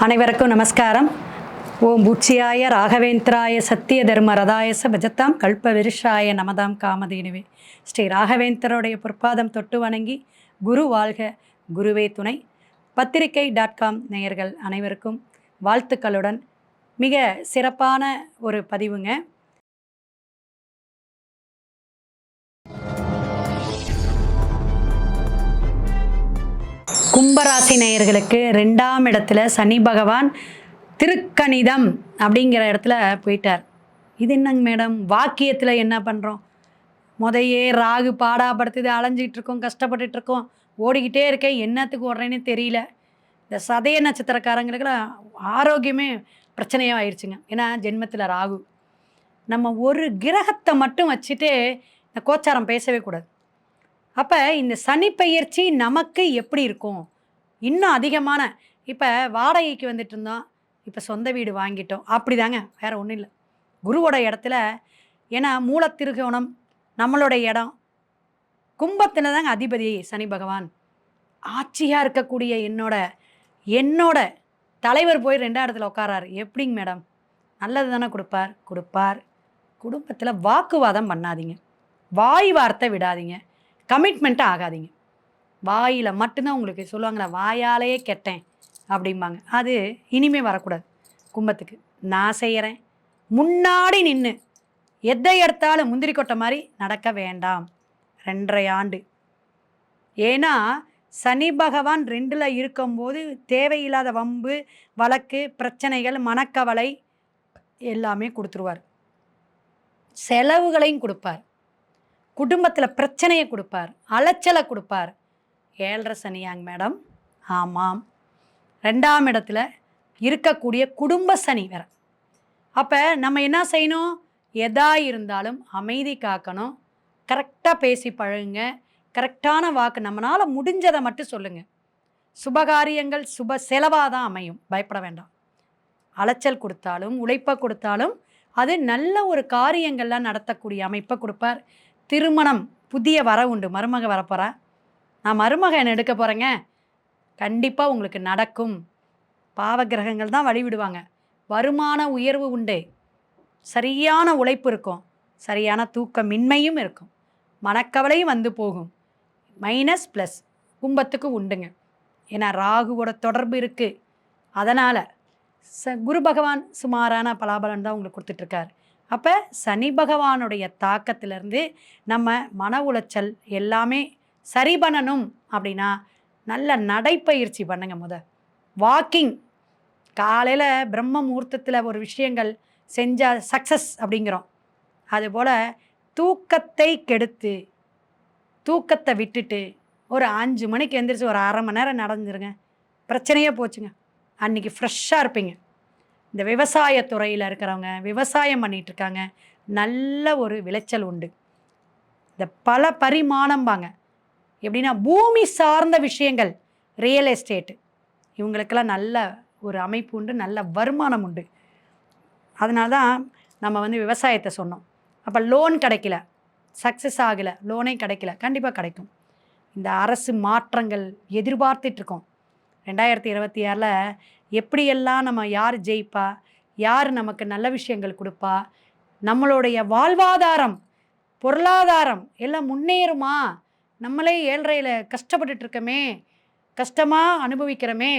அனைவருக்கும் நமஸ்காரம். ஓம் பூச்சியாய ராகவேந்திராய சத்திய தர்ம ரதாயச பஜத்தாம் கல்ப விருஷாய நமதாம் காமதேனுவே. ஸ்ரீ ராகவேந்திரோடைய பொற்பாதம் தொட்டு வணங்கி குரு வாழ்க, குருவே துணை. பத்திரிகை.com நேயர்கள் அனைவருக்கும் வாழ்த்துக்களுடன் மிக சிறப்பான ஒரு பதிவுங்க. கும்பராசி நேயர்களுக்கு 2ஆம் இடத்துல சனி பகவான் திருக்கணிதம் அப்படிங்கிற இடத்துல போயிட்டார். இது என்னங்க மேடம், வாக்கியத்தில் என்ன பண்ணுறோம்? முதையே ராகு பாடாப்படுத்துது, அலைஞ்சிக்கிட்டு இருக்கோம், கஷ்டப்பட்டுட்டு இருக்கோம், ஓடிக்கிட்டே இருக்கேன், என்னத்துக்கு ஓடுறேன்னு தெரியல. இந்த சதய நட்சத்திரக்காரங்களுக்கெல்லாம் ஆரோக்கியமே பிரச்சனையாக ஆயிடுச்சுங்க. ஏன்னா ஜென்மத்தில் ராகு. நம்ம ஒரு கிரகத்தை மட்டும் வச்சுட்டு இந்த கோச்சாரம் பேசவே கூடாது. அப்போ இந்த சனி பெயர்ச்சி நமக்கு எப்படி இருக்கும்? இன்னும் அதிகமான இப்போ வாடகைக்கு வந்துட்டு இருந்தோம், இப்போ சொந்த வீடு வாங்கிட்டோம், அப்படி தாங்க, வேறு ஒன்றும் இல்லை. குருவோட இடத்துல, ஏன்னா மூலத்திருகோணம் நம்மளோட இடம், கும்பத்தில் தாங்க அதிபதி சனி பகவான். ஆட்சியாக இருக்கக்கூடிய என்னோட தலைவர் போய் 2ஆம் இடத்துல உட்காராரு. எப்படிங்க மேடம்? நல்லது தானே கொடுப்பார். குடும்பத்தில் வாக்குவாதம் பண்ணாதீங்க, வாய் வார்த்தை விடாதீங்க, கமிட்மெண்ட்டாக ஆகாதீங்க. வாயில் மட்டும்தான் உங்களுக்கு சொல்லுவாங்களா, வாயாலேயே கெட்டேன் அப்படிம்பாங்க. அது இனிமே வரக்கூடாது கும்பத்துக்கு. நான் செய்கிறேன், முன்னாடி நின்று எதை எடுத்தாலும் முந்திரி கொட்டை மாதிரி நடக்க வேண்டாம் 2.5 ஆண்டு. ஏன்னா சனி பகவான் 2ல் இருக்கும்போது தேவையில்லாத வம்பு வழக்கு பிரச்சனைகள் மனக்கவலை எல்லாமே கொடுத்துருவார். செலவுகளையும் கொடுப்பார், குடும்பத்தில் பிரச்சனையை கொடுப்பார், அலைச்சலை கொடுப்பார். 7.5 சனியாங்க மேடம்? ஆமாம். 2ஆம் இடத்துல இருக்கக்கூடிய குடும்ப சனி வேற. அப்போ நம்ம என்ன செய்யணும்? எதா இருந்தாலும் அமைதி காக்கணும், கரெக்டாக பேசி பழகுங்க, கரெக்டான வாக்கு, நம்மளால் முடிஞ்சதை மட்டும் சொல்லுங்கள். சுபகாரியங்கள் சுப செலவாக தான் அமையும், பயப்பட வேண்டாம். அலைச்சல் கொடுத்தாலும் உழைப்பை கொடுத்தாலும் அது நல்ல ஒரு காரியங்கள்லாம் நடத்தக்கூடிய அமைப்பை கொடுப்பார். திருமணம் புதிய வர உண்டு, மருமக வரப்போகிறா, நான் மருமகன் எடுக்க போகிறேங்க, கண்டிப்பாக உங்களுக்கு நடக்கும். பாவகிரகங்கள் தான் வழிவிடுவாங்க. வருமான உயர்வு உண்டு, சரியான உழைப்பு இருக்கும், சரியான தூக்கமின்மையும் இருக்கும், மனக்கவலையும் வந்து போகும். மைனஸ் ப்ளஸ் கும்பத்துக்கு உண்டுங்க. ஏன்னா ராகுவோட தொடர்பு இருக்குது. அதனால் குரு பகவான் சுமாரான பலாபலன் தான் உங்களுக்கு கொடுத்துட்ருக்கார். அப்போ சனி பகவானுடைய தாக்கத்திலேருந்து நம்ம மன உளைச்சல் எல்லாமே சரி பண்ணணும் அப்படின்னா நல்ல நடைப்பயிற்சி பண்ணுங்க. வாக்கிங் காலையில் பிரம்ம முகூர்த்தத்தில் ஒரு விஷயங்கள் செஞ்சால் சக்ஸஸ் அப்படிங்கிறோம். அதுபோல் தூக்கத்தை கெடுத்து தூக்கத்தை விட்டுட்டு ஒரு 5 மணிக்கு எழுந்திரிச்சு ஒரு 1/2 மணி நேரம் நடந்துருங்க, பிரச்சனையே போச்சுங்க. அன்றைக்கி ஃப்ரெஷ்ஷாக இருப்பீங்க. இந்த விவசாயத்துறையில் இருக்கிறவங்க விவசாயம் பண்ணிகிட்ருக்காங்க, நல்ல ஒரு விளைச்சல் உண்டு. இந்த பல பரிமாணம்பாங்க, எப்படின்னா பூமி சார்ந்த விஷயங்கள், ரியல் எஸ்டேட்டு, இவங்களுக்கெல்லாம் நல்ல ஒரு அமைப்பு உண்டு, நல்ல வருமானம் உண்டு. அதனால தான் நம்ம விவசாயத்தை சொன்னோம். அப்போ லோன் கிடைக்கல, சக்ஸஸ் ஆகலை, லோனே கிடைக்கல, கண்டிப்பாக கிடைக்கும். இந்த அரசு மாற்றங்கள் எதிர்பார்த்துட்ருக்கோம். 2026 எப்படியெல்லாம் நம்ம யார் ஜெயிப்பா, யார் நமக்கு நல்ல விஷயங்கள் கொடுப்பா, நம்மளுடைய வாழ்வாதாரம் பொருளாதாரம் எல்லாம் முன்னேறுமா, நம்மளே 7.5ல் கஷ்டப்பட்டுட்ருக்கோமே, கஷ்டமாக அனுபவிக்கிறோமே,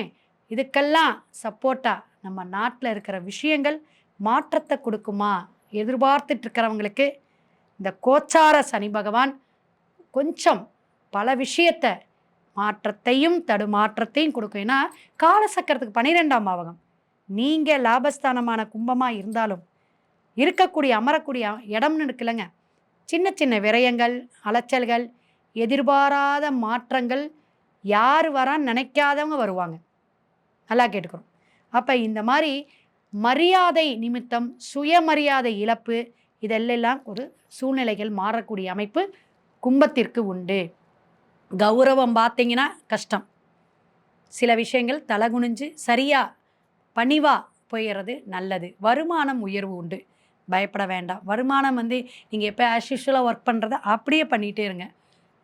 இதுக்கெல்லாம் சப்போர்ட்டாக நம்ம நாட்டில் இருக்கிற விஷயங்கள் மாற்றத்தை கொடுக்குமா எதிர்பார்த்துட்ருக்கிறவங்களுக்கு இந்த கோச்சார சனி பகவான் கொஞ்சம் பல விஷயத்தை மாற்றத்தையும் தடுமாற்றத்தையும் கொடுக்கும். ஏன்னா காலசக்கரத்துக்கு 12ஆம் பாவகம். நீங்கள் லாபஸ்தானமான கும்பமாக இருந்தாலும் இருக்கக்கூடிய அமரக்கூடிய இடம்னு இருக்குல்லங்க, சின்ன சின்ன விரயங்கள் அலைச்சல்கள் எதிர்பாராத மாற்றங்கள் யார் வரான்னு நினைக்காதவங்க வருவாங்க. நல்லா கேட்டுக்கிறோம். அப்போ இந்த மாதிரி மரியாதை நிமித்தம் சுயமரியாதை இழப்பு இதெல்லாம் ஒரு சூழ்நிலைகள் மாறக்கூடிய அமைப்பு கும்பத்திற்கு உண்டு. கௌரவம் பார்த்தீங்கன்னா கஷ்டம், சில விஷயங்கள் தலகுனிஞ்சு சரியாக பணிவாக போயிடுறது நல்லது. வருமானம் உயர்வு உண்டு, பயப்பட வேண்டாம். வருமானம் நீங்கள் எப்போ ஆஸ் யூஷுவலாக ஒர்க் பண்ணுறத அப்படியே பண்ணிகிட்டே இருங்க.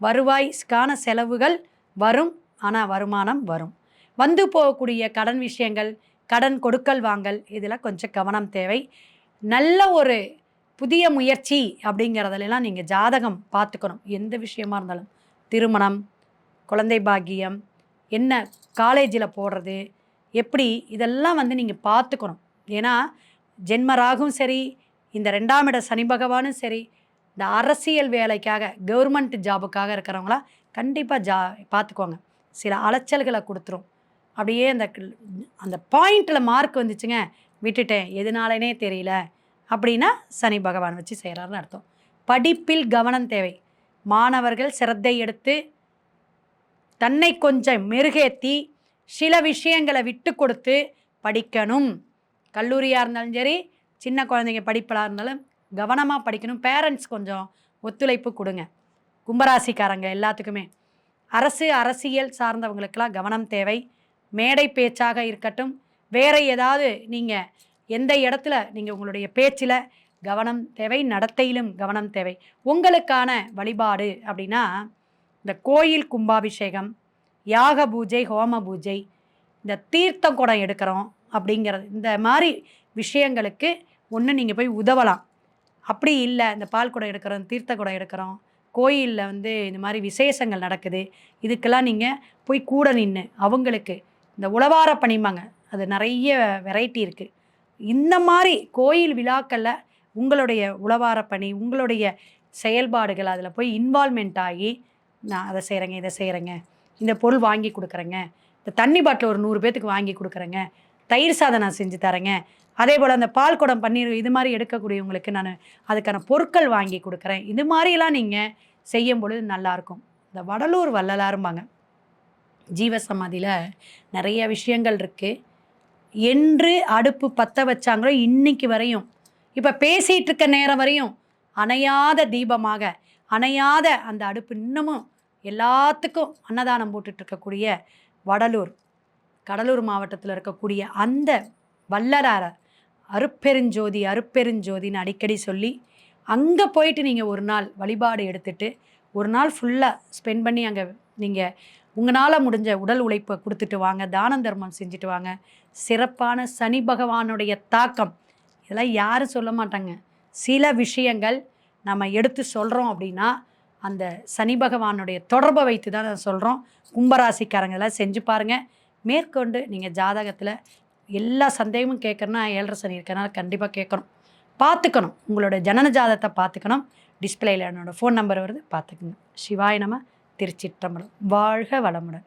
வருவாய்க்கான செலவுகள் வரும், ஆனால் வருமானம் வரும். வந்து போகக்கூடிய கடன் விஷயங்கள் கடன் கொடுக்கல் வாங்கல் இதில் கொஞ்சம் கவனம் தேவை. நல்ல ஒரு புதிய முயற்சி அப்படிங்கிறதுலாம் நீங்கள் ஜாதகம் பார்த்துக்கணும். எந்த விஷயமா இருந்தாலும் திருமணம், குழந்தை பாக்கியம், என்ன காலேஜில் போடுறது, எப்படி இதெல்லாம் நீங்கள் பார்த்துக்கணும். ஏன்னா ஜென்மராகும் சரி, இந்த 2ஆம் இட சனி பகவானும் சரி, இந்த அரசியல் வேலைக்காக கவர்மெண்ட் ஜாபுக்காக இருக்கிறவங்களாம் கண்டிப்பாக பார்த்துக்கோங்க. சில அலைச்சல்களை கொடுத்துரும். அப்படியே அந்த பாயிண்டில் மார்க் வந்துச்சுங்க, விட்டுட்டேன் எதுனாலனே தெரியல அப்படின்னா சனி பகவான் வச்சு செய்கிறாருன்னு அர்த்தம். படிப்பில் கவனம் தேவை. மாணவர்கள் சிரத்தை எடுத்து தன்னை கொஞ்சம் மெருகேற்றி சில விஷயங்களை விட்டு கொடுத்து படிக்கணும். கல்லூரியாக இருந்தாலும் சரி, சின்ன குழந்தைங்க படிப்பலாக இருந்தாலும் கவனமாக படிக்கணும். பேரண்ட்ஸ் கொஞ்சம் ஒத்துழைப்பு கொடுங்க. கும்பராசிக்காரங்க எல்லாத்துக்குமே அரசியல் சார்ந்தவங்களுக்கெல்லாம் கவனம் தேவை. மேடை பேச்சாக இருக்கட்டும், வேறு ஏதாவது நீங்கள் எந்த இடத்துல நீங்கள் உங்களுடைய பேச்சில் கவனம் தேவை, நடத்தையிலும் கவனம் தேவை. உங்களுக்கான வழிபாடு அப்படின்னா இந்த கோயில் கும்பாபிஷேகம், யாக பூஜை, ஹோம பூஜை, இந்த தீர்த்தம் குடம் எடுக்கிறோம் அப்படிங்கிறது, இந்த மாதிரி விஷயங்களுக்கு ஒன்று நீங்கள் போய் உதவலாம். அப்படி இல்லை, இந்த பால் குடம் எடுக்கிறோம், தீர்த்த குடம் எடுக்கிறோம், கோயிலில் இந்த மாதிரி விசேஷங்கள் நடக்குது, இதுக்கெல்லாம் நீங்கள் போய் கூட நின்று அவங்களுக்கு இந்த உழவார பணிமாங்க, அது நிறைய வெரைட்டி இருக்குது. இந்த மாதிரி கோயில் விழாக்களில் உங்களுடைய உழவார பணி, உங்களுடைய செயல்பாடுகள் அதில் போய் இன்வால்மெண்ட் ஆகி, நான் அதை செய்கிறேங்க, இதை செய்கிறேங்க, இந்த பொருள் வாங்கி கொடுக்குறேங்க, இந்த தண்ணி பாட்டில் ஒரு 100 பேத்துக்கு வாங்கி கொடுக்குறேங்க, தயிர் சாதம் நான் செஞ்சு தரேங்க, அதே போல் அந்த பால் குடம் பன்னீர் இது மாதிரி எடுக்கக்கூடியவங்களுக்கு நான் அதுக்கான பொருட்கள் வாங்கி கொடுக்குறேன். இது மாதிரிலாம் நீங்கள் செய்யும் பொழுது நல்லாயிருக்கும். இந்த வடலூர் வள்ளலாரும்பாங்க, ஜீவசமாதியில் நிறைய விஷயங்கள் இருக்குது. என்று அடுப்பு பற்ற வச்சாங்களோ இன்னைக்கு வரையும், இப்போ பேசிகிட்டு இருக்க நேரம் வரையும் அணையாத தீபமாக, அணையாத அந்த அடுப்பு இன்னமும் எல்லாத்துக்கும் அன்னதானம் போட்டுட்ருக்கக்கூடிய வடலூர், கடலூர் மாவட்டத்தில் இருக்கக்கூடிய அந்த வள்ளலாரை அருட்பெருஞ்சோதி அருட்பெருஞ்சோதின்னு அடிக்கடி சொல்லி அங்கே போயிட்டு நீங்கள் ஒரு நாள் வழிபாடு எடுத்துகிட்டு ஒரு நாள் ஃபுல்லாக ஸ்பெண்ட் பண்ணி அங்கே நீங்கள் உங்களால் முடிஞ்ச உடல் உழைப்பை கொடுத்துட்டு வாங்க, தானம் தர்மம் செஞ்சுட்டு வாங்க. சிறப்பான சனி பகவானுடைய தாக்கம் இதெல்லாம் யாரும் சொல்ல மாட்டாங்க. சில விஷயங்கள் நம்ம எடுத்து சொல்கிறோம் அப்படின்னா அந்த சனி பகவானுடைய தொடர்பை வைத்து தான் நான் சொல்கிறோம். கும்பராசிக்காரங்களாம் செஞ்சு பாருங்கள். மேற்கொண்டு நீங்கள் ஜாதகத்தில் எல்லா சந்தேகமும் கேட்கணுன்னா 7.5 சனி இருக்கனால கண்டிப்பாக கேட்கணும், பார்த்துக்கணும். உங்களோட ஜனன ஜாதகத்தை பார்த்துக்கணும். டிஸ்பிளேயில் என்னோடய ஃபோன் நம்பர் வருது, பார்த்துக்குங்க. சிவாய நம. திருச்சிற்றம்பலம். வாழ்க வளமுடன்.